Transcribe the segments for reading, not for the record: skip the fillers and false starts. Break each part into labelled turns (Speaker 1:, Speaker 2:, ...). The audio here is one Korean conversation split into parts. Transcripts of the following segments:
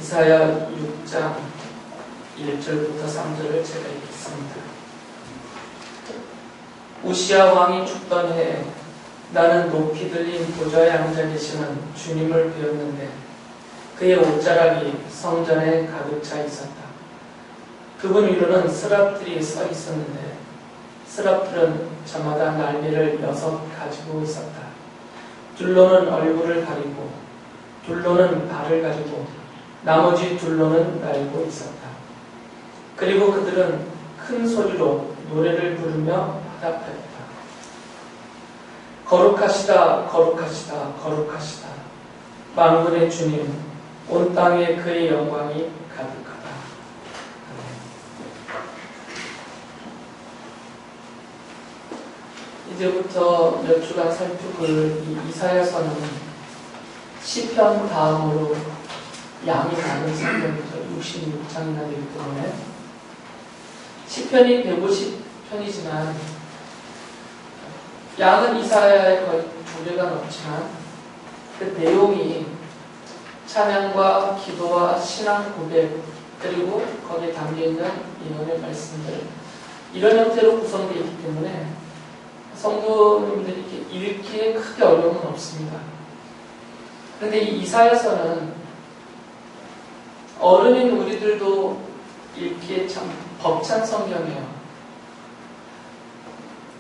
Speaker 1: 이사야 6장 1절부터 3절을 제가 읽겠습니다. 우시야 왕이 죽던 해에 나는 높이 들린 보좌에 앉아 계시는 주님을 배웠는데 그의 옷자락이 성전에 가득 차 있었다. 그분 위로는 스랍들이 서 있었는데 스랍들은 저마다 날개를 6 가지고 있었다. 둘로는 얼굴을 가리고 둘로는 발을 가리고 나머지 둘로는 날고 있었다. 그리고 그들은 큰 소리로 노래를 부르며 화답하였다. 거룩하시다, 거룩하시다, 거룩하시다. 만군의 주님, 온 땅에 그의 영광이 가득하다. 이제부터 몇 주간 살펴볼 이 이사야서는 시편 다음으로 양이 많은 성경이죠. 66장이나 되기 때문에 시편이 150편이지만 양은 이사야의 거의 2배가 넘지만 그 내용이 찬양과 기도와 신앙 고백 그리고 거기에 담겨있는 예언의 말씀들 이런 형태로 구성되어 있기 때문에 성도님들이 읽기에 크게 어려움은 없습니다. 그런데 이 이사야서는 어른인 우리들도 읽기에 참 벅찬 성경이에요.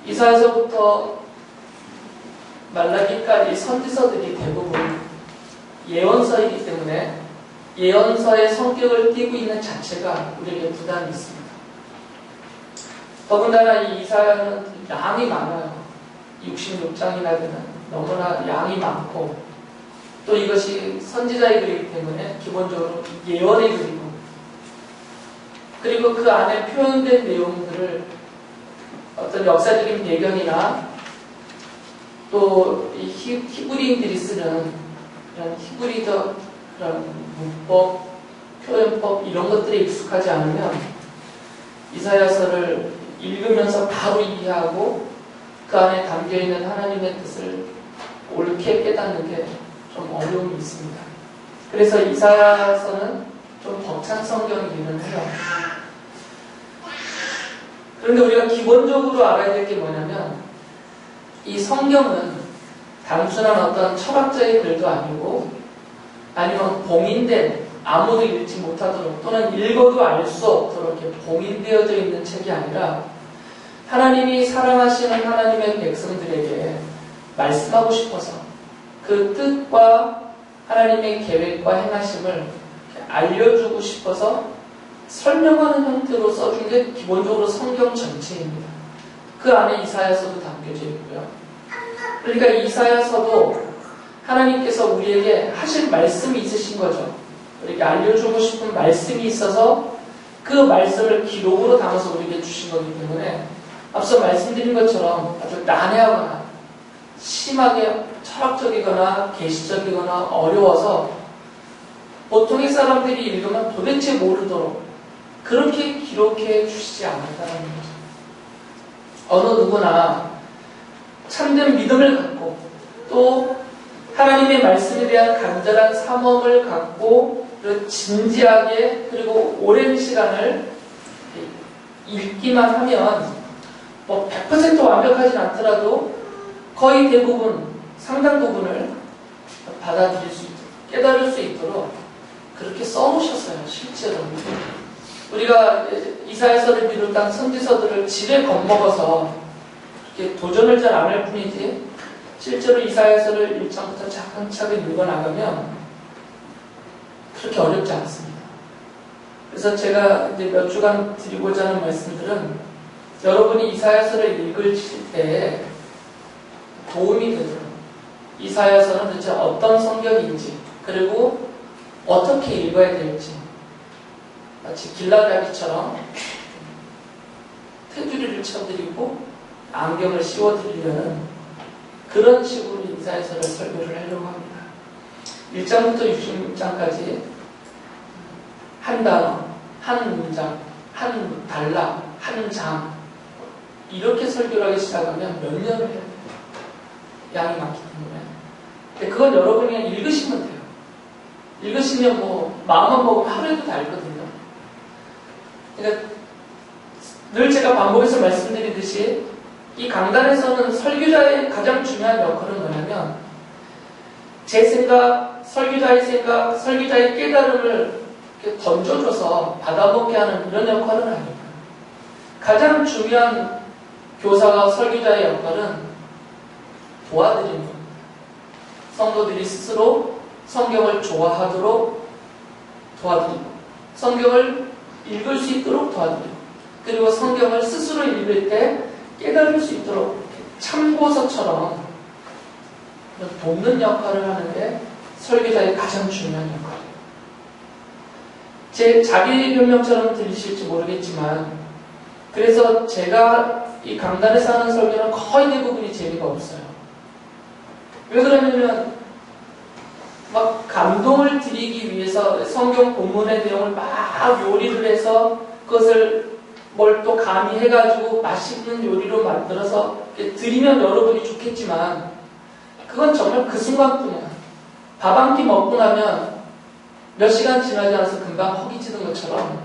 Speaker 1: 이사야서부터 말라기까지 선지서들이 대부분 예언서이기 때문에 예언서의 성격을 띠고 있는 자체가 우리에게 부담이 있습니다. 더군다나 이 이사야는 양이 많아요. 66장이나 되는 너무나 양이 많고 또 이것이 선지자의 글이기 때문에 기본적으로 예언의 글이고 그리고 그 안에 표현된 내용들을 어떤 역사적인 배경이나 또 이 히브리인들이 쓰는 그런 히브리적 그런 문법, 표현법 이런 것들에 익숙하지 않으면 이사야서를 읽으면서 바로 이해하고 그 안에 담겨있는 하나님의 뜻을 옳게 깨닫는 게 좀 어려움이 있습니다. 그래서 이사야서는 좀 벅찬 성경이기는 해요. 그런데 우리가 기본적으로 알아야 될 게 뭐냐면 이 성경은 단순한 어떤 철학자의 글도 아니고 아니면 봉인된 아무도 읽지 못하도록 또는 읽어도 알 수 없도록 이렇게 봉인되어져 있는 책이 아니라 하나님이 사랑하시는 하나님의 백성들에게 말씀하고 싶어서 그 뜻과 하나님의 계획과 행하심을 알려주고 싶어서 설명하는 형태로 써준 게 기본적으로 성경 전체입니다. 그 안에 이사야서도 담겨져 있고요. 그러니까 이사야서도 하나님께서 우리에게 하실 말씀이 있으신 거죠. 우리에게 알려주고 싶은 말씀이 있어서 그 말씀을 기록으로 담아서 우리에게 주신 거기 때문에 앞서 말씀드린 것처럼 아주 난해하거나 심하게 철학적이거나 계시적이거나 어려워서 보통의 사람들이 읽으면 도대체 모르도록 그렇게 기록해 주시지 않았다는 거죠. 어느 누구나 참된 믿음을 갖고 또 하나님의 말씀에 대한 간절한 사모를 갖고 그리고 진지하게 그리고 오랜 시간을 읽기만 하면 뭐 100% 완벽하진 않더라도 거의 대부분 상당 부분을 받아들일 수 있도록 깨달을 수 있도록 그렇게 써놓으셨어요. 실제로 우리가 이사야서를 비롯한 선지서들을 집에 겁먹어서 이렇게 도전을 잘 안 할 뿐이지 실제로 이사야서를 1장부터 차근차근 읽어나가면 그렇게 어렵지 않습니다. 그래서 제가 이제 몇 주간 드리고자 하는 말씀들은 여러분이 이사야서를 읽으실 때 도움이 되도록 이사야서는 도대체 어떤 성경인지 그리고 어떻게 읽어야 될지 마치 길라다리처럼 테두리를 쳐드리고 안경을 씌워드리려는 그런 식으로 이사야서를 설교를 하려고 합니다. 1장부터 66장까지 한 단어, 한 문장, 한 단락, 한 장 이렇게 설교를 하기 시작하면 몇 년을 해야 돼요. 양이 많기 때문에. 근데 그건 여러분이 그냥 읽으시면 돼요. 읽으시면 뭐 마음만 먹으면 하루에도 다 읽거든요. 그러니까 늘 제가 반복해서 말씀드리듯이 이 강단에서는 설교자의 가장 중요한 역할은 뭐냐면 제 생각, 설교자의 생각, 설교자의 깨달음을 이렇게 던져줘서 받아먹게 하는 이런 역할은 아닙니다. 가장 중요한 교사와 설교자의 역할은 도와드리는 겁니다. 성도들이 스스로 성경을 좋아하도록 도와드리고 성경을 읽을 수 있도록 도와드리고 그리고 성경을 스스로 읽을 때 깨달을 수 있도록 참고서처럼 돕는 역할을 하는 게 설교자의 가장 중요한 역할이에요. 제 자기 변명처럼 들리실지 모르겠지만 그래서 제가 이 강단에서 하는 설교는 거의 대부분이 재미가 없어요. 왜 그러냐면 막 감동을 드리기 위해서 성경 본문의 내용을 막 요리를 해서 그것을 뭘 또 가미해가지고 맛있는 요리로 만들어서 드리면 여러분이 좋겠지만 그건 정말 그 순간뿐이야. 밥 한 끼 먹고 나면 몇 시간 지나지 않아서 금방 허기지는 것처럼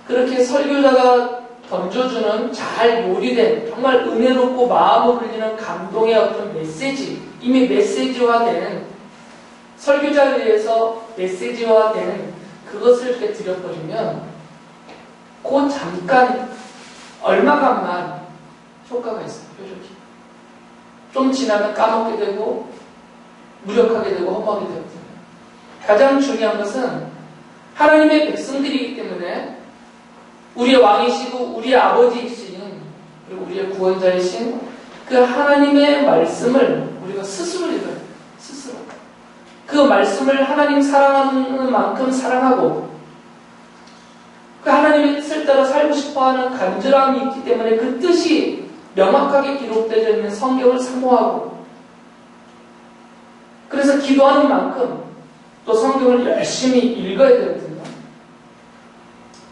Speaker 1: 그렇게 설교자가 던져주는 잘 요리된 정말 은혜롭고 마음을 울리는 감동의 어떤 메시지 이미 메시지화된 설교자에 의해서 메시지화된 그것을 이렇게 드려버리면 그 잠깐 얼마간만 효과가 있어요. 표적이. 좀 지나면 까먹게 되고 무력하게 되고 험하게 되거든요. 가장 중요한 것은 하나님의 백성들이기 때문에 우리의 왕이시고 우리의 아버지이신 그리고 우리의 구원자이신 그 하나님의 말씀을 우리가 스스로 읽어야 돼요. 스스로. 그 말씀을 하나님 사랑하는 만큼 사랑하고 그 하나님의 뜻을 따라 살고 싶어하는 간절함이 있기 때문에 그 뜻이 명확하게 기록되어 있는 성경을 사모하고 그래서 기도하는 만큼 또 성경을 열심히 읽어야 되거든요.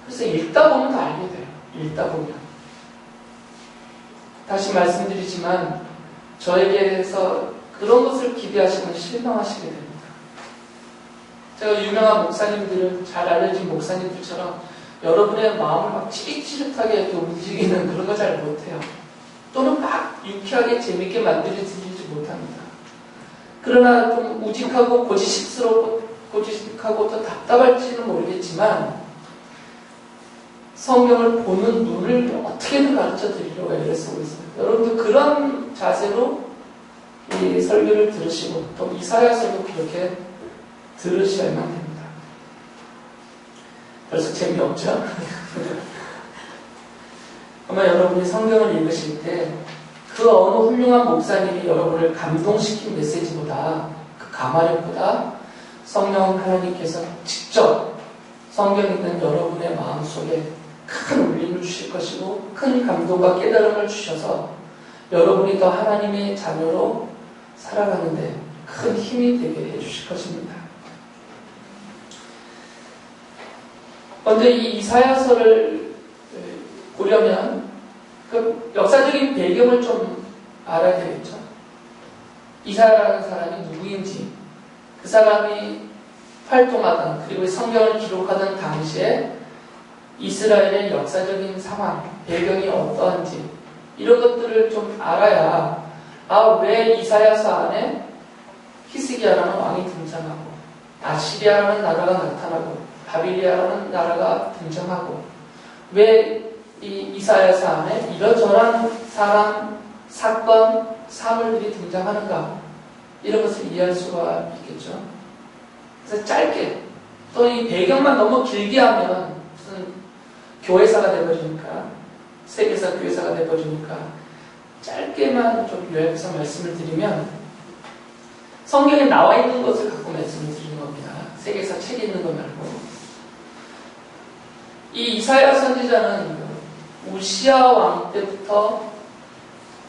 Speaker 1: 그래서 읽다 보면 다 알게 돼요. 읽다 보면. 다시 말씀드리지만 저에게서 그런 것을 기대하시면 실망하시게 됩니다. 제가 유명한 목사님들은 잘 알려진 목사님들처럼 여러분의 마음을 막 찌릿찌릿하게 이렇게 움직이는 그런 거 잘 못해요. 또는 막 유쾌하게 재밌게 만들어드리지 못합니다. 그러나 좀 우직하고 고지식하고 또 답답할지는 모르겠지만 성경을 보는 눈을 어떻게든 가르쳐 드리려고 애를 쓰고 있어요. 여러분도 그런 자세로 이 설교를 들으시고 또 이사야서도 그렇게 들으셔야만 됩니다. 벌써 재미없죠? 아마 여러분이 성경을 읽으실 때 그 어느 훌륭한 목사님이 여러분을 감동시킨 메시지보다 그 감화력보다 성령 하나님께서 직접 성경에 있는 여러분의 마음속에 큰 울림을 주실 것이고 큰 감동과 깨달음을 주셔서 여러분이 더 하나님의 자녀로 살아가는데 큰 힘이 되게 해주실 것입니다. 먼저 이 이사야서를 보려면 그 역사적인 배경을 좀 알아야 되겠죠. 이사야라는 사람이 누구인지 그 사람이 활동하던 그리고 성경을 기록하던 당시에 이스라엘의 역사적인 상황, 배경이 어떠한지 이런 것들을 좀 알아야 왜 이사야서 안에 히스기야라는 왕이 등장하고 아시리아라는 나라가 나타나고 바빌리아라는 나라가 등장하고 왜 이 이사야서 안에 이러저러한 사람, 사건, 사물들이 등장하는가 이런 것을 이해할 수가 있겠죠. 그래서 짧게 또 이 배경만 너무 길게 하면 무슨 교회사가 돼버리니까 세계사 교회사가 돼버리니까 짧게만 좀 요약해서 말씀을 드리면 성경에 나와 있는 것을 갖고 말씀을 드리는 겁니다. 세계사 책에 있는 거 말고 이 이사야 선지자는 우시야 왕 때부터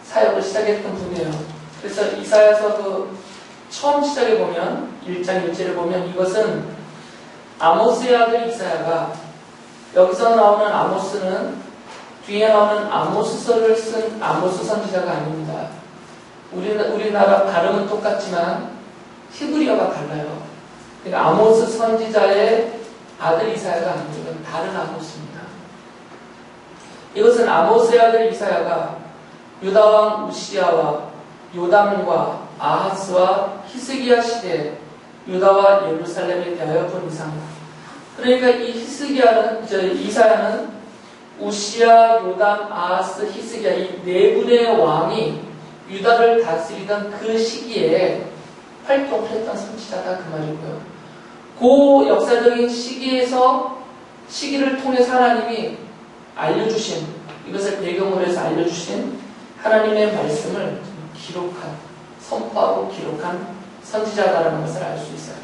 Speaker 1: 사역을 시작했던 분이에요. 그래서 이사야서 그 처음 시작해 보면 1장 1절에 보면 이것은 아모스의 아들 이사야가 여기서 나오는 아모스는 뒤에 나오는 아모스서를 쓴 아모스 선지자가 아닙니다. 우리나라 발음은 똑같지만 히브리어가 달라요. 그러니까 아모스 선지자의 아들 이사야가 아니고 이건 다른 아모스입니다. 이것은 아모스의 아들 이사야가 유다왕 우시야와 요담과 아하스와 히스기야 시대에 유다와 예루살렘에 대하여 본 이상이다. 그러니까 이 이사야는 우시야, 요담, 아하스, 히스기야 이 네 분의 왕이 유다를 다스리던 그 시기에 활동을 했던 선지자다 그 말이고요. 그 역사적인 시기를 통해서 하나님이 알려주신, 이것을 배경으로 해서 알려주신 하나님의 말씀을 선포하고 기록한 선지자다라는 것을 알 수 있어요.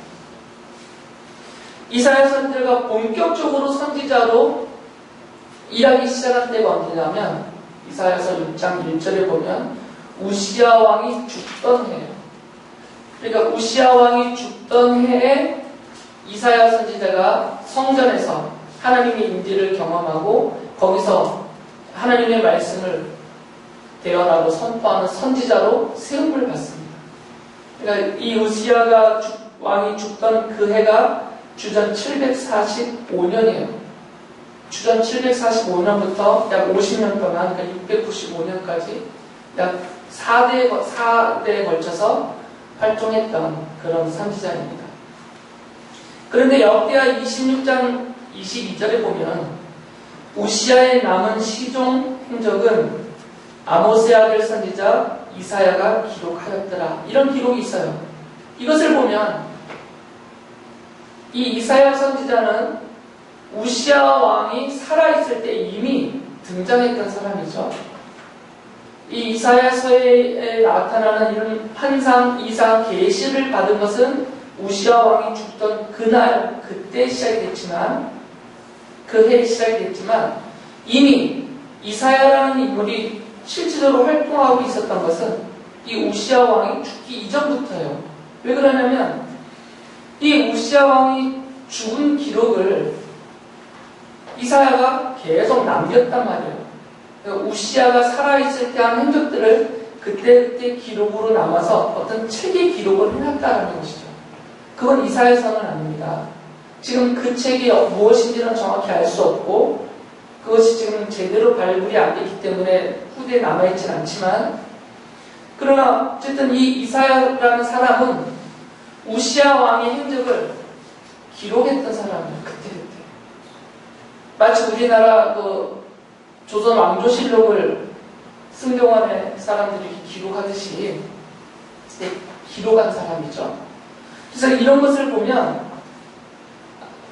Speaker 1: 이사야 선지자가 본격적으로 선지자로 일하기 시작한 때가 언제냐면 이사야서 6장 1절에 보면 우시야 왕이 죽던 해예요. 그러니까 우시야 왕이 죽던 해에 이사야 선지자가 성전에서 하나님의 인지를 경험하고 거기서 하나님의 말씀을 대언하고 선포하는 선지자로 세움을 받습니다. 그러니까 이 우시야 왕이 죽던 그 해가 주전 745년이에요. 주전 745년부터 약 50년 동안, 그러니까 695년까지 약 4대에 걸쳐서 활동했던 그런 선지자입니다. 그런데 역대하 26장 22절에 보면 우시야의 남은 시종 행적은 아모스의 아들 선지자 이사야가 기록하였더라. 이런 기록이 있어요. 이것을 보면 이 이사야 선지자는 우시야 왕이 살아있을 때 이미 등장했던 사람이죠. 이 이사야서에 나타나는 이런 환상, 이상, 계시를 받은 것은 우시야 왕이 죽던 그날, 그때 시작이 됐지만, 그 해에 시작이 됐지만, 이미 이사야라는 인물이 실질적으로 활동하고 있었던 것은 이 우시야 왕이 죽기 이전부터예요. 왜 그러냐면, 이 우시야 왕이 죽은 기록을 이사야가 계속 남겼단 말이에요. 우시야가 살아있을 때 한 행적들을 그때 기록으로 남아서 어떤 책의 기록을 해놨다는 것이죠. 그건 이사야서는 아닙니다. 지금 그 책이 무엇인지는 정확히 알 수 없고 그것이 지금 제대로 발굴이 안 됐기 때문에 후대에 남아있지는 않지만 그러나 어쨌든 이 이사야라는 사람은 우시야 왕의 행적을 기록했던 사람이에요. 그때. 마치 우리나라 조선 왕조실록을 승경원의 사람들이 기록하듯이 기록한 사람이죠. 그래서 이런 것을 보면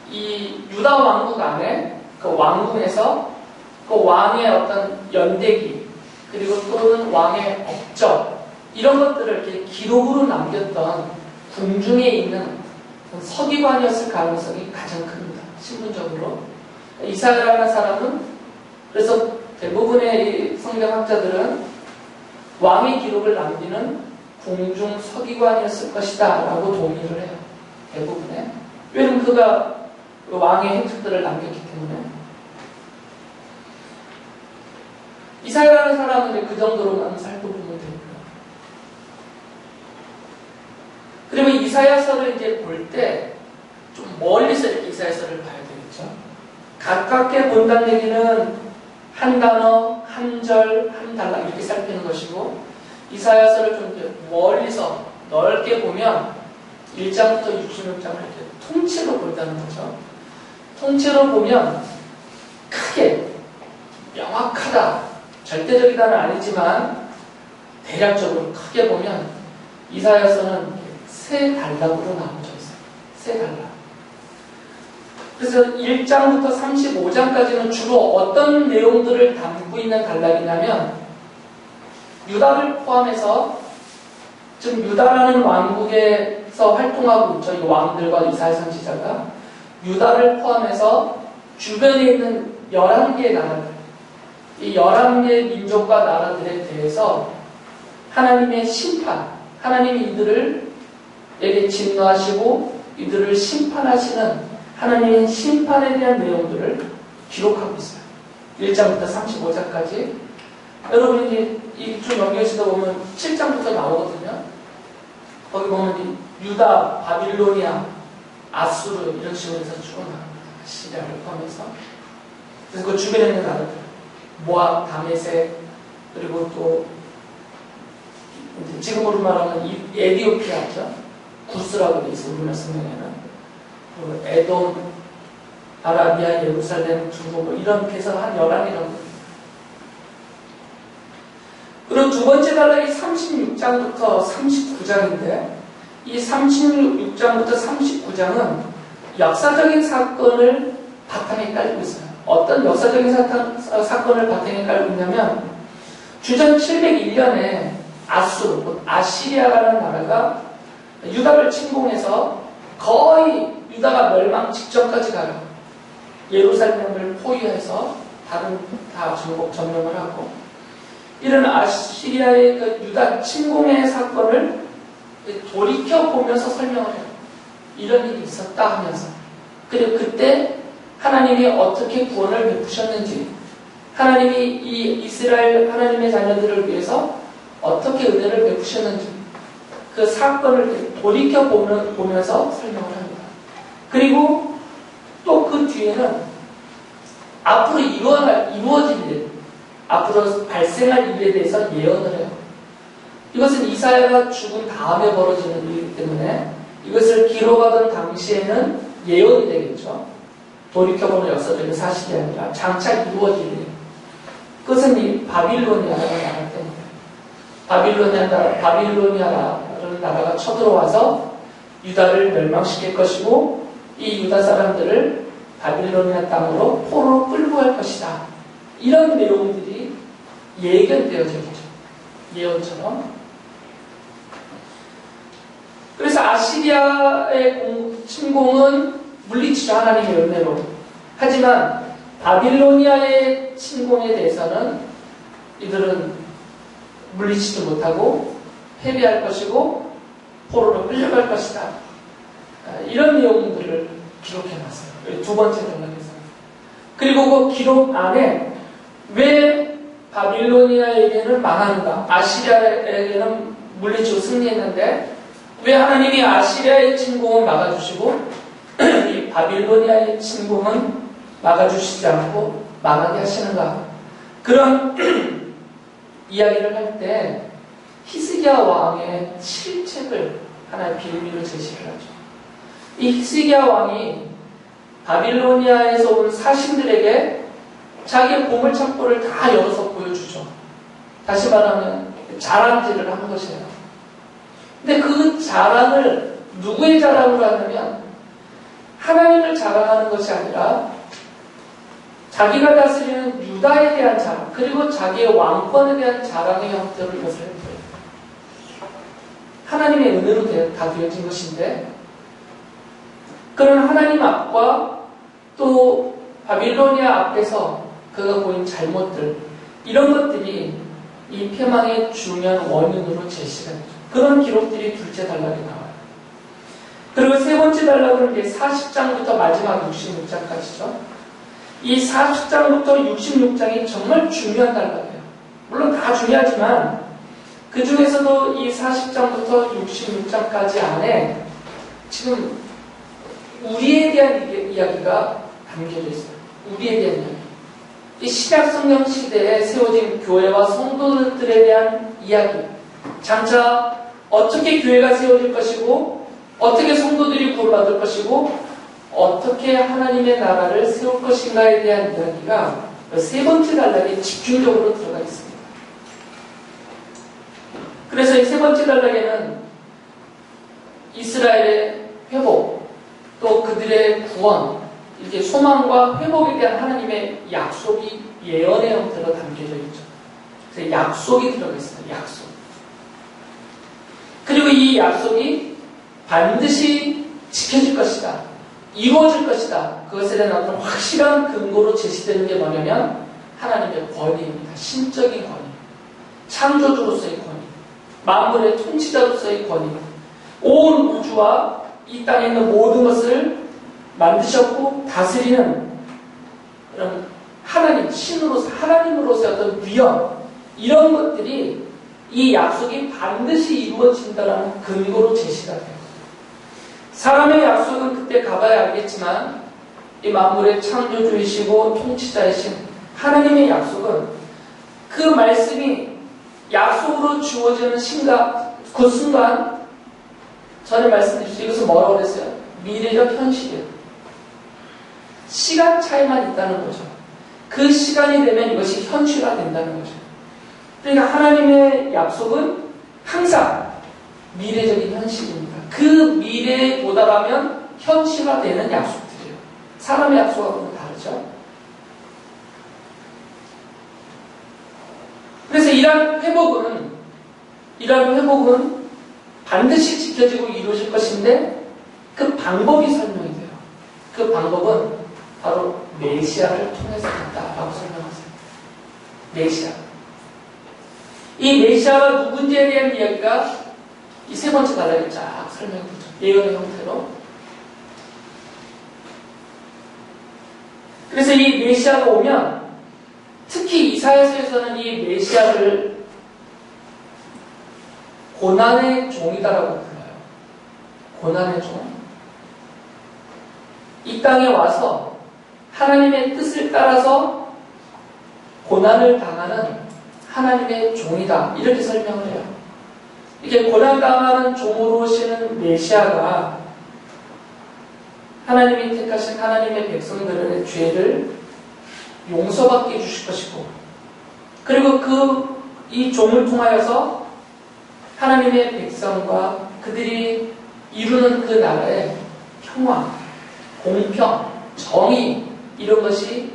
Speaker 1: 이 유다 왕국 안에 그 왕궁에서 그 왕의 어떤 연대기 그리고 또는 왕의 업적 이런 것들을 이렇게 기록으로 남겼던 궁중에 있는 서기관이었을 가능성이 가장 큽니다. 신분적으로. 이사야라는 사람은 그래서 대부분의 성경학자들은 왕의 기록을 남기는 궁중 서기관이었을 것이다 라고 동의를 해요. 대부분의. 왜냐하면 그가 왕의 행적들을 남겼기 때문에. 이사야라는 사람은 그 정도로만 살펴보면 되고요. 그러면 이사야서를 이제 볼 때 좀 멀리서 이렇게 이사야서를 봐야 되겠죠. 가깝게 본다는 얘기는 한 단어, 한 절, 한 단락 이렇게 살피는 것이고 이사야서를 좀 이제 멀리서 넓게 보면 1장부터 66장을 이렇게 통째로 본다는 거죠. 통째로 보면 크게 명확하다, 절대적이다는 아니지만 대략적으로 크게 보면 이사야서는 세 단락으로 나눠져 있어요. 세 단락. 그래서 1장부터 35장까지는 주로 어떤 내용들을 담고 있는 단락이냐면 유다를 포함해서 지금 유다라는 왕국에서 활동하고 있죠. 이 왕들과 이사야 선지자가 유다를 포함해서 주변에 있는 11개의 나라들 이 11개의 민족과 나라들에 대해서 하나님의 심판 하나님이 이들에게 진노하시고 이들을 심판하시는 하나님의 심판에 대한 내용들을 기록하고 있어요. 1장부터 35장까지. 여러분이 좀 연결시다 보면 7장부터 나오거든요. 거기 보면 유다, 바빌로니아, 아수르 이런 식으로 해서 쭉 나갑니다. 시리아를 포함해서. 그래서 그 주변에 있는 나라들, 모압, 다메섹, 그리고 또 지금으로 말하면 에디오피아죠. 구스라고 돼 있어요. 우리나라 성경에는. 그리고 에돔, 아라비아, 예루살렘, 중국 뭐 이렇게 해서 한 11이라고. 그리고 두 번째 단락이 36장부터 39장인데 이 36장부터 39장은 역사적인 사건을 바탕에 깔고 있어요. 어떤 역사적인 사건을 바탕에 깔고 있냐면 주전 701년에 아수르, 아시리아라는 나라가 유다를 침공해서 거의 유다가 멸망 직전까지 가요. 예루살렘을 포위해서 다른 다 전국 점령을 하고 이런 아시리아의 그 유다 침공의 사건을 돌이켜보면서 설명을 해요. 이런 일이 있었다 하면서. 그리고 그때 하나님이 어떻게 구원을 베푸셨는지, 하나님이 이 이스라엘 하나님의 자녀들을 위해서 어떻게 은혜를 베푸셨는지 그 사건을 돌이켜보면서 설명을 합니다. 그리고 또 그 뒤에는 앞으로 이루어질 일, 앞으로 발생할 일에 대해서 예언을 해요. 이것은 이사야가 죽은 다음에 벌어지는 일이기 때문에 이것을 기록하던 당시에는 예언이 되겠죠. 돌이켜보는 역사적인 사실이 아니라 장차 이루어질 일. 그것은 이 바빌로니아라는 나라 때문에 바빌로니아라는 나라가 쳐들어와서 유다를 멸망시킬 것이고 이 유다 사람들을 바빌로니아 땅으로 포로로 끌고 갈 것이다. 이런 내용들이 예견되어져 있죠. 예언처럼. 그래서 아시리아의 침공은 물리치죠. 하나님의 은혜로. 하지만 바빌로니아의 침공에 대해서는 이들은 물리치지 못하고 패배할 것이고 포로로 끌려갈 것이다. 이런 내용들을 기록해놨어요. 두 번째 단락에서. 그리고 그 기록 안에 왜 바빌로니아에게는 망하는가? 아시리아에게는 물리치고 승리했는데 왜 하나님이 아시리아의 침공은 막아주시고 이 바빌로니아의 침공은 막아주시지 않고 망하게 하시는가? 그런 이야기를 할 때 히스기야 왕의 실책을 하나의 비밀로 제시를 하죠. 이 히스기야 왕이 바빌로니아에서 온 사신들에게 자기의 보물창고를 다 열어서 보여주죠. 다시 말하면 자랑질을 한 것이에요. 근데 그 자랑을 누구의 자랑으로 하냐면 하나님을 자랑하는 것이 아니라 자기가 다스리는 유다에 대한 자랑, 그리고 자기의 왕권에 대한 자랑의 형태로 이것을 했어요. 하나님의 은혜로 다 되어진 것인데 그런 하나님 앞과 또 바빌로니아 앞에서 그가 보인 잘못들, 이런 것들이 이 패망의 중요한 원인으로 제시가 되죠. 그런 기록들이 둘째 단락에 나와요. 그리고 세 번째 단락은 이제 40장부터 마지막 66장까지죠. 이 40장부터 66장이 정말 중요한 단락이에요. 물론 다 중요하지만 그 중에서도 이 40장부터 66장까지 안에 지금 우리에 대한 이야기가 담겨져 있어요. 우리에 대한 이야기. 이 신약 성경 시대에 세워진 교회와 성도들에 대한 이야기. 장차 어떻게 교회가 세워질 것이고 어떻게 성도들이 구원받을 것이고 어떻게 하나님의 나라를 세울 것인가에 대한 이야기가 세 번째 단락에 집중적으로 들어가 있습니다. 그래서 이 세 번째 단락에는 이스라엘의 회복, 또 그들의 구원, 이렇게 소망과 회복에 대한 하나님의 약속이 예언의 형태로 담겨져 있죠. 그래서 약속이 들어가 있어요. 약속. 그리고 이 약속이 반드시 지켜질 것이다. 이루어질 것이다. 그것에 대한 어떤 확실한 근거로 제시되는 게 뭐냐면 하나님의 권위입니다. 신적인 권위. 창조주로서의 권위. 만물의 통치자로서의 권위. 온 우주와 이 땅에 있는 모든 것을 만드셨고 다스리는 그런 하나님, 신으로서, 하나님으로서의 어떤 위엄, 이런 것들이 이 약속이 반드시 이루어진다는 근거로 제시가 돼요. 사람의 약속은 그때 가봐야 알겠지만 이 만물의 창조주이시고 통치자이신 하나님의 약속은 그 말씀이 약속으로 주어지는 그 순간 전에 말씀드렸죠. 이것은 뭐라고 그랬어요? 미래적 현실이에요. 시간 차이만 있다는 거죠. 그 시간이 되면 이것이 현실화된다는 거죠. 그러니까 하나님의 약속은 항상 미래적인 현실입니다. 그 미래에 도달하면 현실화되는 약속들이에요. 사람의 약속하고는 다르죠. 그래서 이러한 회복은 반드시 지켜지고 이루어질 것인데 그 방법이 설명이 돼요. 그 방법은 바로 메시아를 통해서 된다라고 설명하세요. 메시아. 이 메시아가 누군지에 대한 이야기가 이 세 번째 단락에 쫙 설명이 되죠. 예언의 형태로. 그래서 이 메시아가 오면 특히 이사야서에서는 이 메시아를 고난의 종이다라고 불러요. 고난의 종. 이 땅에 와서 하나님의 뜻을 따라서 고난을 당하는 하나님의 종이다. 이렇게 설명을 해요. 이게 고난당하는 종으로 오시는 메시아가 하나님이 택하신 하나님의 백성들의 죄를 용서받게 해주실 것이고, 그리고 이 종을 통하여서 하나님의 백성과 그들이 이루는 그 나라의 평화, 공평, 정의 이런 것이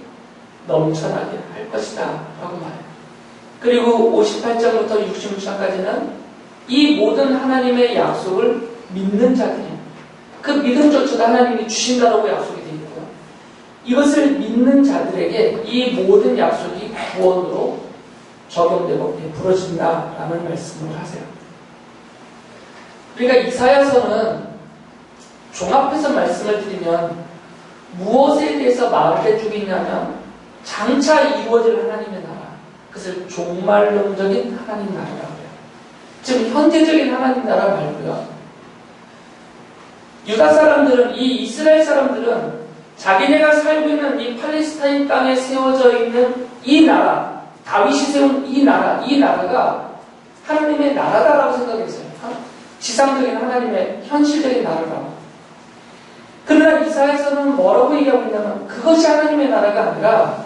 Speaker 1: 넘쳐나게 할 것이다 라고 말해요. 그리고 58장부터 66장까지는 이 모든 하나님의 약속을 믿는 자들이, 그 믿음조차도 하나님이 주신다라고 약속이 되어 있고요. 이것을 믿는 자들에게 이 모든 약속이 구원으로 적용되고 베풀어진다라는 말씀을 하세요. 그러니까 이사야서는 종합해서 말씀을 드리면 무엇에 대해서 말을 해주고 있냐면 장차 이루어질 하나님의 나라, 그것을 종말론적인 하나님 나라라고 해요. 지금 현재적인 하나님 나라 말고요. 유다 사람들은, 이 이스라엘 사람들은 자기네가 살고 있는 이 팔레스타인 땅에 세워져 있는 이 나라, 다윗이 세운 이 나라가 하나님의 나라다라고 생각했어요. 지상적인 하나님의 현실적인 나라라고. 그러나 이사야서는 뭐라고 얘기하고 있냐면 그것이 하나님의 나라가 아니라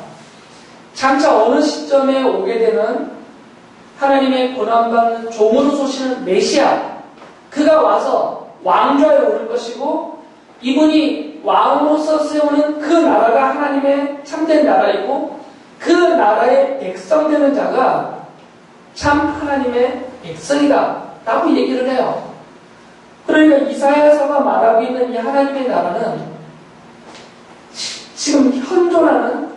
Speaker 1: 장차 어느 시점에 오게 되는 하나님의 고난받는 종으로 쏘시는 메시아, 그가 와서 왕좌에 오를 것이고 이분이 왕으로서 세우는 그 나라가 하나님의 참된 나라이고 그 나라의 백성 되는 자가 참 하나님의 백성이다 라고 얘기를 해요. 그러니까 이사야서가 말하고 있는 이 하나님의 나라는 지금 현존하는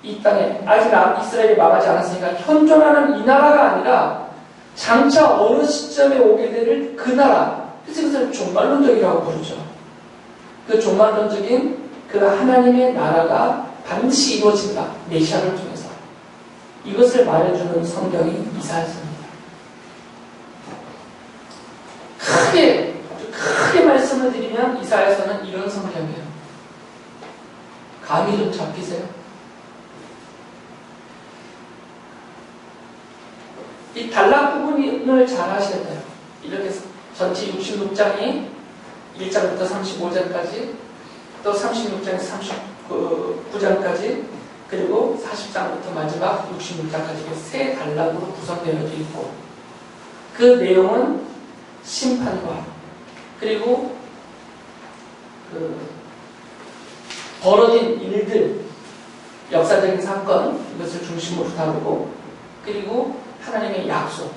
Speaker 1: 이 땅에, 아직 이스라엘이 망하지 않았으니까 현존하는 이 나라가 아니라 장차 어느 시점에 오게 될 그 나라, 그래서 그것을 종말론적이라고 부르죠. 그 종말론적인 그 하나님의 나라가 반드시 이루어진다. 메시아를 통해서. 이것을 말해주는 성경이 이사야서입니다. 크게 말씀을 드리면 이사야서는 이런 성경이에요. 감이 좀 잡히세요? 이 단락 부분을 잘 하셔야 돼요. 이렇게 전체 66장이 1장부터 35장까지, 또 36장에서 39장까지, 그리고 40장부터 마지막 66장까지 세 단락으로 구성되어 있고, 그 내용은 심판과 그리고 벌어진 일들, 역사적인 사건, 이것을 중심으로 다루고, 그리고 하나님의 약속,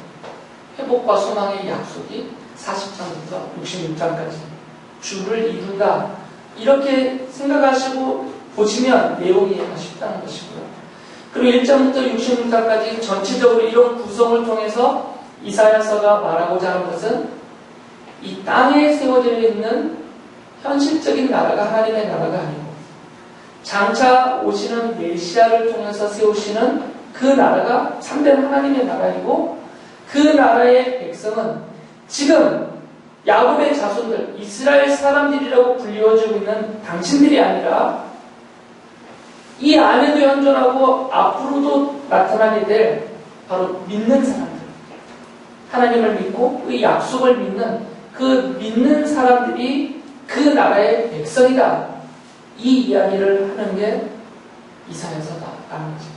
Speaker 1: 회복과 소망의 약속이 40장부터 66장까지 주를 이룬다. 이렇게 생각하시고 보시면 내용이 이해가 쉽다는 것이고요. 그리고 1장부터 66장까지 전체적으로 이런 구성을 통해서 이사야서가 말하고자 하는 것은 이 땅에 세워져 있는 현실적인 나라가 하나님의 나라가 아니고 장차 오시는 메시아를 통해서 세우시는 그 나라가 참된 하나님의 나라이고 그 나라의 백성은 지금 야곱의 자손들, 이스라엘 사람들이라고 불리워지고 있는 당신들이 아니라 이 안에도 현존하고 앞으로도 나타나게 될 바로 믿는 사람들, 하나님을 믿고 그 약속을 믿는 그 믿는 사람들이 그 나라의 백성이다. 이 이야기를 하는 게 이사야서다라는 거죠.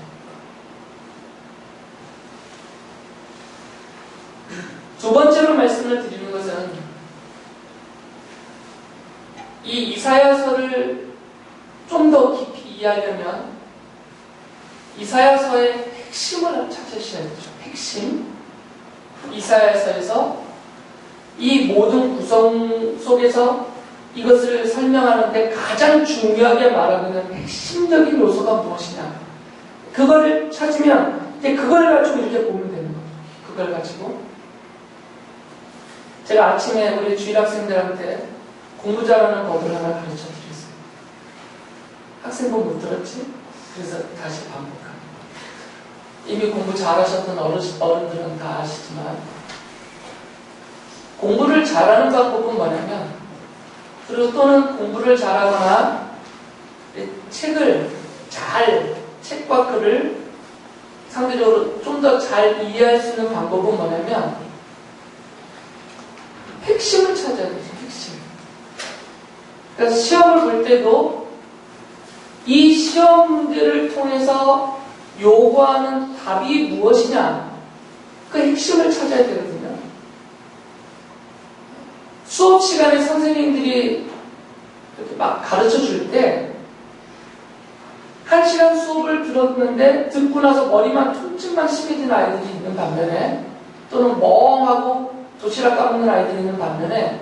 Speaker 1: 두 번째로 말씀을 드리는 것은 이 이사야서를 좀 더 깊이 이해하려면 이사야서의 핵심을 찾으셔야 되죠. 핵심. 이사야서에서 이 모든 구성 속에서 이것을 설명하는데 가장 중요하게 말하고 있는 핵심적인 요소가 무엇이냐. 그거를 찾으면 이제 그걸 가지고 이렇게 보면 되는 거죠. 그걸 가지고. 제가 아침에 우리 주일 학생들한테 공부 잘하는 법을 하나 가르쳐 드렸어요. 학생분 못 들었지? 그래서 다시 반복합니다. 이미 공부 잘하셨던 어른들은 다 아시지만 공부를 잘하는 방법은 뭐냐면 그리고 또는 공부를 잘하거나 책과 글을 상대적으로 좀 더 잘 이해할 수 있는 방법은 뭐냐면 핵심을 찾아야 되죠. 핵심. 그래서 시험을 볼 때도 이 시험 문제를 통해서 요구하는 답이 무엇이냐 그 핵심을 찾아야 되거든요. 수업 시간에 선생님들이 이렇게 막 가르쳐 줄 때 1시간 수업을 들었는데 듣고 나서 머리만 통증만 심해진 아이들이 있는 반면에 또는 멍하고 도시락 까먹는 아이들이 있는 반면에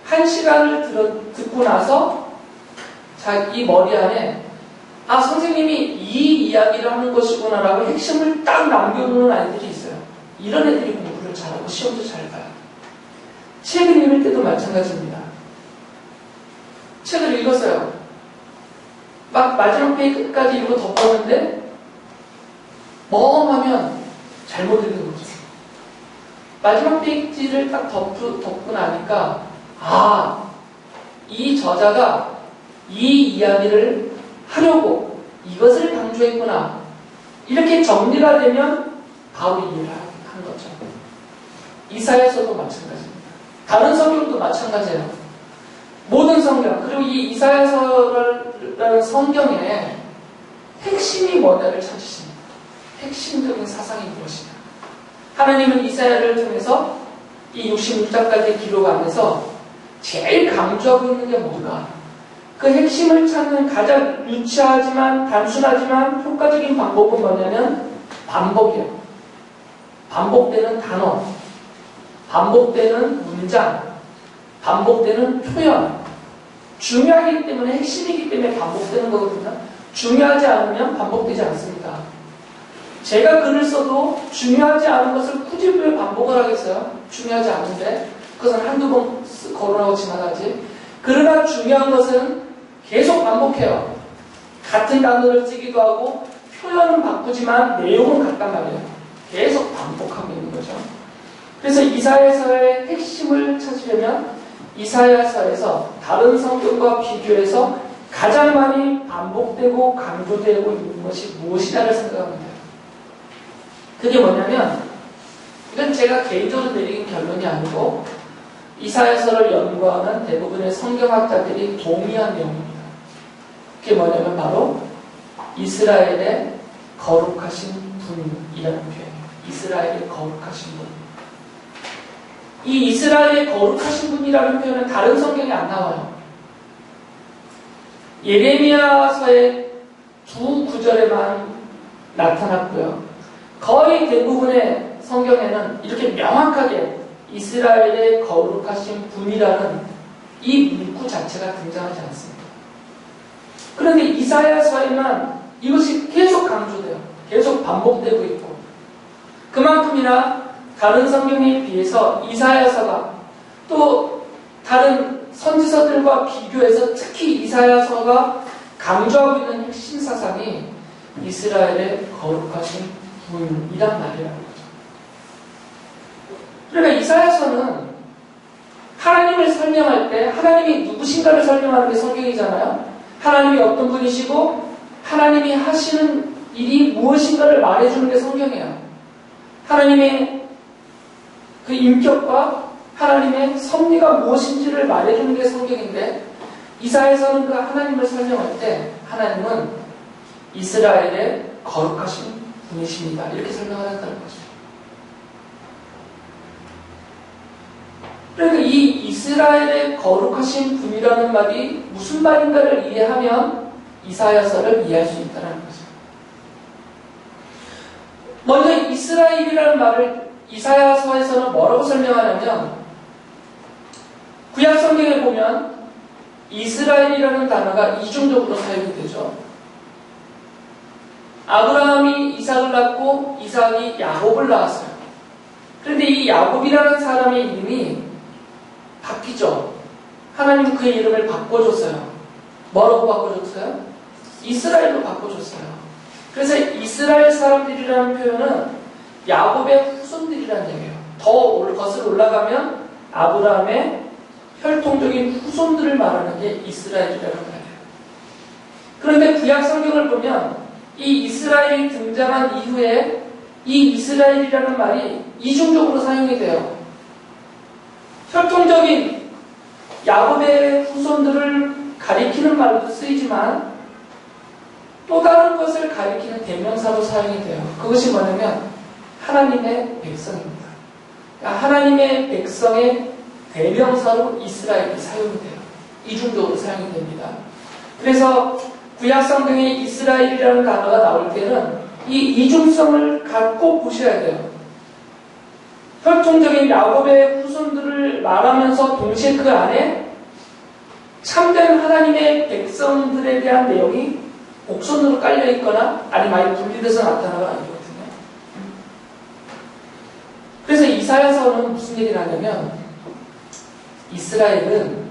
Speaker 1: 1시간을 듣고 나서 자기 머리 안에 선생님이 이 이야기를 하는 것이구나 라고 핵심을 딱 남겨놓는 아이들이 있어요. 이런 애들이 공부를 잘하고 시험도 잘 봐요. 책을 읽을 때도 마찬가지입니다. 책을 읽었어요. 막 마지막 페이지까지 읽고 덮었는데 멍하면 잘못 읽은 거죠. 마지막 페이지를 딱 덮고 나니까 이 저자가 이 이야기를 하려고 이것을 강조했구나. 이렇게 정리가 되면 바로 이해를 한 거죠. 이사야서도 마찬가지입니다. 다른 성경도 마찬가지예요. 모든 성경, 그리고 이 이사야서라는 성경의 핵심이 뭐냐를 찾으십니다. 핵심적인 사상이 무엇이냐. 하나님은 이사야를 통해서 이 66장까지의 기록 안에서 제일 강조하고 있는 게 뭔가. 그 핵심을 찾는 가장 유치하지만 단순하지만 효과적인 방법은 뭐냐면 반복이에요. 반복되는 단어, 반복되는 문장, 반복되는 표현. 중요하기 때문에 핵심이기 때문에 반복되는 거거든요. 중요하지 않으면 반복되지 않습니다. 제가 글을 써도 중요하지 않은 것을 굳이 왜 반복을 하겠어요? 중요하지 않은데 그것은 한두 번 거론하고 지나가지. 그러나 중요한 것은 계속 반복해요. 같은 단어를 쓰기도 하고 표현은 바꾸지만 내용은 같단 말이에요. 계속 반복하고 있는 거죠. 그래서 이사야서의 핵심을 찾으려면 이사야서에서 다른 성경과 비교해서 가장 많이 반복되고 강조되고 있는 것이 무엇이냐를 생각하면 돼요. 그게 뭐냐면 이건 제가 개인적으로 내린 결론이 아니고 이사야서를 연구하는 대부분의 성경학자들이 동의한 내용입니다. 그게 뭐냐면 바로 이스라엘의 거룩하신 분이라는 표현이에요. 이스라엘의 거룩하신 분. 이 이스라엘의 거룩하신 분이라는 표현은 다른 성경에 안 나와요. 예레미야서의 두 구절에만 나타났고요. 거의 대부분의 성경에는 이렇게 명확하게 이스라엘의 거룩하신 분이라는 이 문구 자체가 등장하지 않습니다. 그런데 이사야서에만 이것이 계속 강조돼요. 계속 반복되고 있고 그만큼이나 다른 성경에 비해서 이사야서가 또 다른 선지서들과 비교해서 특히 이사야서가 강조하고 있는 핵심 사상이 이스라엘의 거룩하신 분이란 말이라는 거죠. 그러니까 이사야서는 하나님을 설명할 때 하나님이 누구신가를 설명하는 게 성경이잖아요. 하나님이 어떤 분이시고 하나님이 하시는 일이 무엇인가를 말해주는 게 성경이에요. 하나님의 그 인격과 하나님의 섭리가 무엇인지를 말해주는 게 성경인데, 이사야서는 그 하나님을 설명할 때 하나님은 이스라엘의 거룩하신 분이십니다, 이렇게 설명을 한다는 거죠. 그러니까 이 이스라엘의 거룩하신 분이라는 말이 무슨 말인가를 이해하면 이사야서를 이해할 수 있다는 거죠. 먼저 이스라엘이라는 말을 이사야서에서는 뭐라고 설명하냐면, 구약 성경에 보면 이스라엘이라는 단어가 이중적으로 사용이 되죠. 아브라함이 이삭을 낳고 이삭이 야곱을 낳았어요. 그런데 이 야곱이라는 사람의 이름이 바뀌죠. 하나님은 그의 이름을 바꿔줬어요. 뭐라고 바꿔줬어요? 이스라엘로 바꿔줬어요. 그래서 이스라엘 사람들이라는 표현은 야곱의 후손들이라는 얘기예요. 더 거슬러 올라가면 아브라함의 혈통적인 후손들을 말하는 게 이스라엘이라는 말이에요. 그런데 구약 성경을 보면 이 이스라엘이 등장한 이후에 이 이스라엘이라는 말이 이중적으로 사용이 돼요. 혈통적인 야곱의 후손들을 가리키는 말로도 쓰이지만 또 다른 것을 가리키는 대명사로 사용이 돼요. 그것이 뭐냐면 하나님의 백성입니다. 그러니까 하나님의 백성의 대명사로 이스라엘이 사용이 돼요. 이중적으로 사용이 됩니다. 그래서 구약 성경에 이스라엘이라는 단어가 나올 때는 이 이중성을 갖고 보셔야 돼요. 혈통적인 야곱의 후손들을 말하면서 동시에 그 안에 참된 하나님의 백성들에 대한 내용이 곡선으로 깔려있거나 아니면 많이 분리돼서 나타나거나 아니거든요. 그래서 이사야서는 무슨 얘기를 하냐면 이스라엘은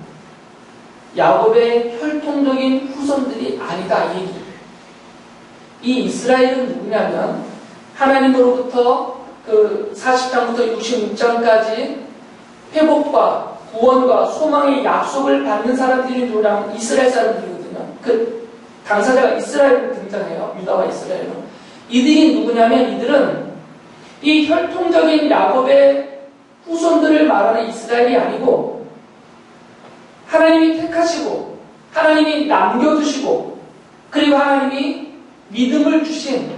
Speaker 1: 야곱의 혈통적인 후손들이 아니다, 이 얘기예요. 이 이스라엘은 누구냐면 하나님으로부터 그 40장부터 66장까지 회복과 구원과 소망의 약속을 받는 사람들이 누구냐면 이스라엘 사람들이거든요. 그 당사자가 이스라엘로 등장해요. 유다와 이스라엘로. 이들이 누구냐면 이들은 이 혈통적인 야곱의 후손들을 말하는 이스라엘이 아니고 하나님이 택하시고 하나님이 남겨두시고 그리고 하나님이 믿음을 주신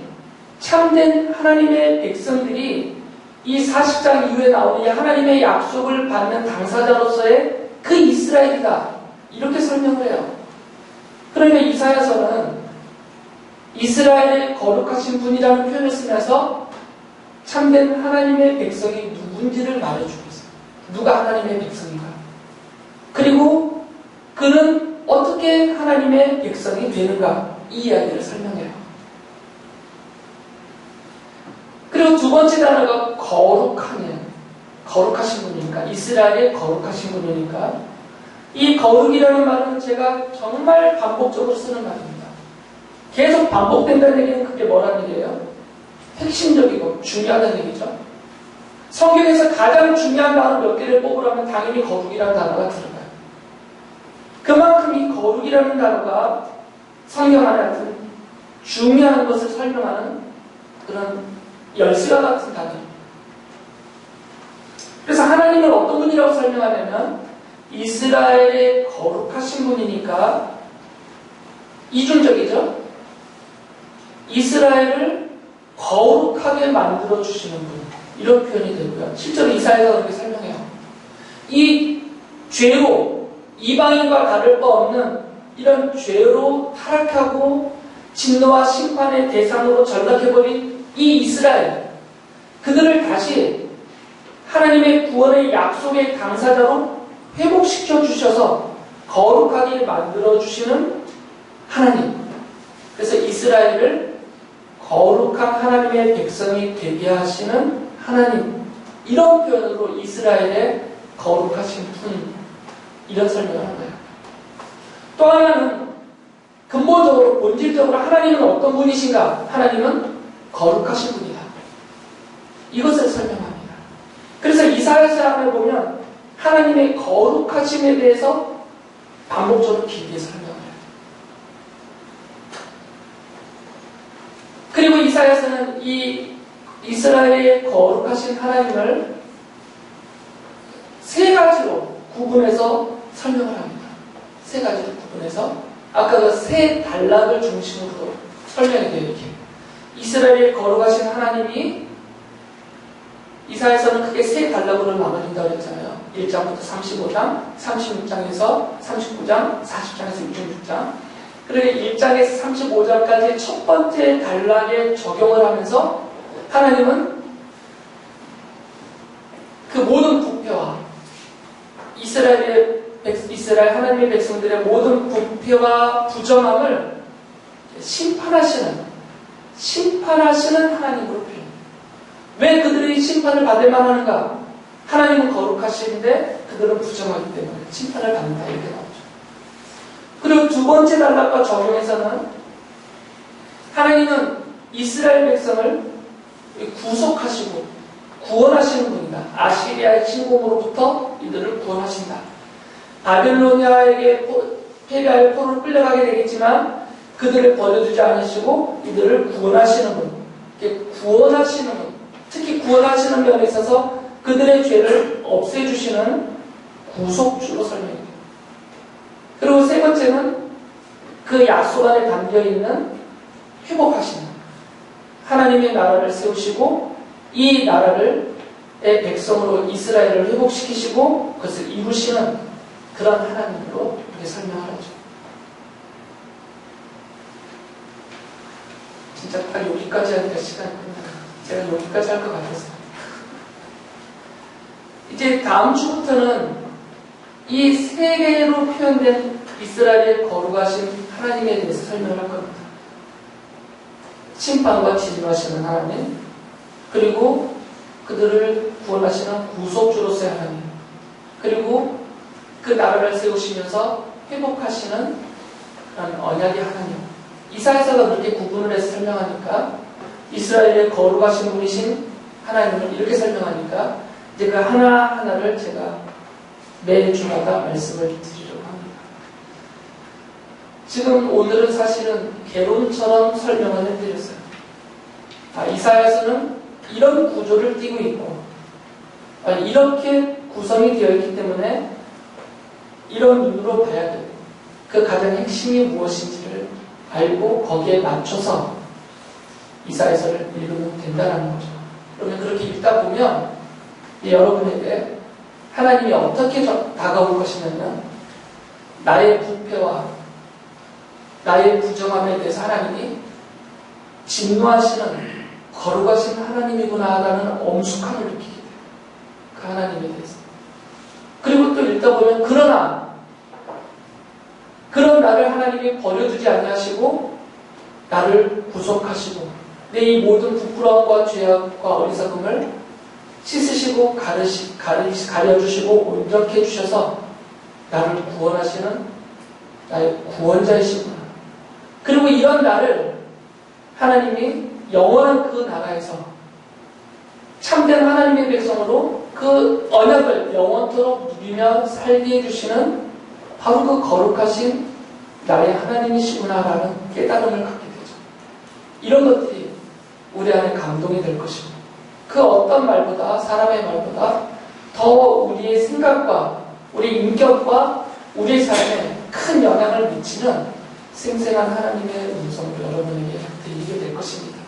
Speaker 1: 참된 하나님의 백성들이 이 40장 이후에 나오는 이 하나님의 약속을 받는 당사자로서의 그 이스라엘이다, 이렇게 설명을 해요. 그러니까 이사야서는 이스라엘의 거룩하신 분이라는 표현을 쓰면서 참된 하나님의 백성이 누군지를 말해주고 있어요. 누가 하나님의 백성인가? 그리고 그는 어떻게 하나님의 백성이 되는가? 이 이야기를 설명해요. 그리고 두 번째 단어가 거룩하네요. 거룩하신 분이니까, 이스라엘의 거룩하신 분이니까, 이 거룩이라는 말은 제가 정말 반복적으로 쓰는 말입니다. 계속 반복된다는 얘기는 그게 뭐라는 얘기예요? 핵심적이고 중요하다는 얘기죠. 성경에서 가장 중요한 단어 몇 개를 뽑으라면 당연히 거룩이라는 단어가 들어가요. 그만큼 이 거룩이라는 단어가 성경 안에 같은 중요한 것을 설명하는 그런 열쇠와 같은 단어입니다. 그래서 하나님을 어떤 분이라고 설명하냐면 이스라엘의 거룩하신 분이니까 이중적이죠. 이스라엘을 거룩하게 만들어주시는 분, 이런 표현이 되고요. 실제로 이사야가 그렇게 설명해요. 이 죄로 이방인과 다를 바 없는 이런 죄로 타락하고 진노와 심판의 대상으로 전락해버린 이 이스라엘, 그들을 다시 하나님의 구원의 약속의 당사자로 회복시켜 주셔서 거룩하게 만들어 주시는 하나님. 그래서 이스라엘을 거룩한 하나님의 백성이 되게 하시는 하나님, 이런 표현으로 이스라엘의 거룩하신 분, 이런 설명을 한 거예요. 또 하나는 근본적으로 본질적으로 하나님은 어떤 분이신가? 하나님은 거룩하신 분이다, 이것을 설명합니다. 그래서 이사야서에 보면 하나님의 거룩하심에 대해서 반복적으로 길게 설명을 해요. 그리고 이사야서는 이 이스라엘의 거룩하신 하나님을 세 가지로 구분해서 설명을 합니다. 세 가지로 구분해서 아까 그 세 단락을 중심으로 설명이 돼요. 이렇게 이스라엘의 거룩하신 하나님이 이사야서는 크게 세 단락으로 나눠진다고 했잖아요. 1장부터 35장, 36장에서 39장, 40장에서 66장. 그리고 1장에서 35장까지 첫 번째 단락에 적용을 하면서 하나님은 그 모든 부패와 이스라엘 하나님의 백성들의 모든 부패와 부정함을 심판하시는 하나님으로 표현해요. 왜 그들이 심판을 받을 만하는가? 하나님은 거룩하신데 그들은 부정하기 때문에 심판을 받는다 이렇게 나오죠. 그리고 두 번째 단락과 적용해서는 하나님은 이스라엘 백성을 구속하시고 구원하시는 분이다. 아시리아의 침공으로부터 이들을 구원하신다. 바빌로니아에게 패배하여 포로로 끌려가게 되겠지만 그들을 버려두지 않으시고 이들을 구원하시는 분. 구원하시는 분. 특히 구원하시는 면에 있어서 그들의 죄를 없애주시는 구속주로 설명해요. 그리고 세 번째는 그 약속 안에 담겨있는 회복하시는 하나님의 나라를 세우시고 이 나라를 백성으로 이스라엘을 회복시키시고 그것을 이루시는 그런 하나님으로 이렇게 설명을 하죠. 진짜 딱 여기까지 하니까 시간이 끝나요. 제가 여기까지 할 것 같았어요. 이제 다음 주부터는 이 세 개로 표현된 이스라엘의 거룩하신 하나님에 대해서 설명을 할 겁니다. 심판과 진노하시는 하나님, 그리고 그들을 구원하시는 구속주로서의 하나님, 그리고 그 나라를 세우시면서 회복하시는 그런 언약의 하나님. 이사야서가 그렇게 구분을 해서 설명하니까 이스라엘의 거룩하신 분이신 하나님을 이렇게 설명하니까 이제 그 하나하나를 제가 매주마다 말씀을 드리려고 합니다. 지금 오늘은 사실은 개론처럼 설명을 해드렸어요. 이사야서는 이런 구조를 띠고 있고 이렇게 구성이 되어 있기 때문에 이런 눈으로 봐야 돼요. 그 가장 핵심이 무엇인지를 알고 거기에 맞춰서 이사야서를 읽으면 된다는 거죠. 그러면 그렇게 읽다 보면 여러분에게 하나님이 어떻게 다가올 것이냐면 나의 부패와 나의 부정함에 대해서 하나님이 진노하시는 거룩하신 하나님이구나라는 엄숙함을 느끼게 돼요. 그 하나님에 대해서. 그리고 또 읽다 보면 그러나 그런 나를 하나님이 버려두지 아니하시고 나를 구속하시고 내 이 모든 부끄러움과 죄악과 어리석음을 씻으시고 가려주시고 온전케 해주셔서 나를 구원하시는 나의 구원자이시구나. 그리고 이런 나를 하나님이 영원한 그 나라에서 참된 하나님의 백성으로 그 언약을 영원토록 누리며 살게 해주시는 바로 그 거룩하신 나의 하나님이시구나라는 깨달음을 갖게 되죠. 이런 것들이 우리 안에 감동이 될 것이고 그 어떤 말보다 사람의 말보다 더 우리의 생각과 우리 인격과 우리의 삶에 큰 영향을 미치는 생생한 하나님의 음성을 여러분에게 드리게 될 것입니다.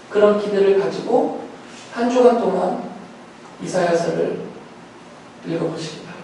Speaker 1: 그런 기대를 가지고 한 주간 동안 이사야서를 읽어보시기 바랍니다.